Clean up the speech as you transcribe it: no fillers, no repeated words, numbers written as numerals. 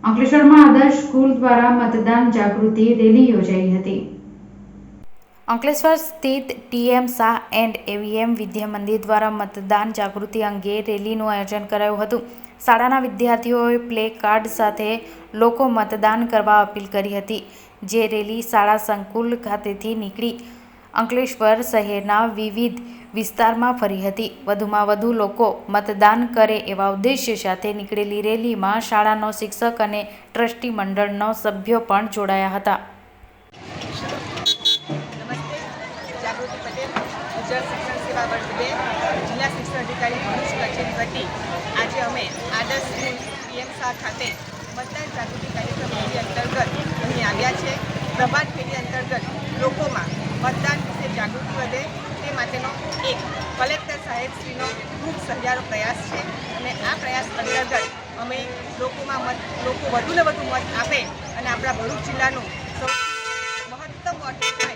અંકલેશ્વરમાં આદર્શ સ્કૂલ દ્વારા મતદાન જાગૃતિ રેલી યોજાઈ હતી। અંકલેશ્વર સ્થિત TM Shah and AVM Vidya Mandir દ્વારા મતદાન જાગૃતિ અંગે રેલીનું આયોજન કરાયું હતું। શાળાના વિદ્યાર્થીઓએ પ્લે કાર્ડ સાથે લોકો મતદાન કરવા અપીલ કરી હતી। જે રેલી શાળા સંકુલ ખાતેથી નીકળી અંકલેશ્વર શહેરના વિવિધ વિસ્તારમાં ફરી હતી। વધુમાં વધુ લોકો મતદાન કરે એવા ઉદ્દેશ્ય સાથે નીકળેલી રેલીમાં શાળાનો શિક્ષક અને ટ્રસ્ટી મંડળનો સભ્યો પણ જોડાયા હતા। નમસ્તે, જાગૃતિ પટેલ, ગુજરાત શિક્ષણ સેવા વર્ગ 2 જિલ્લા શિક્ષણ અધિકારી ભરૂચ કચેરી વતી આજે અમે આદર્શ સ્કૂલ પીએમ શાહ ખાતે મતદાન જાગૃતિ કાર્યક્રમ અંતર્ગત અહીં આવ્યા છે। પ્રભાત ફેરી અંતર્ગત લોકોમાં મતદાન વિશે જાગૃતિ વધે તે માટેનો એક કલેક્ટર સાહેબશ્રીનો ખૂબ સહિયારો પ્રયાસ છે અને આ પ્રયાસ અંતર્ગત અમે લોકો વધુને વધુ મત આપે અને આપણા ભરૂચ જિલ્લાનું મહત્તમ વોટિંગ થાય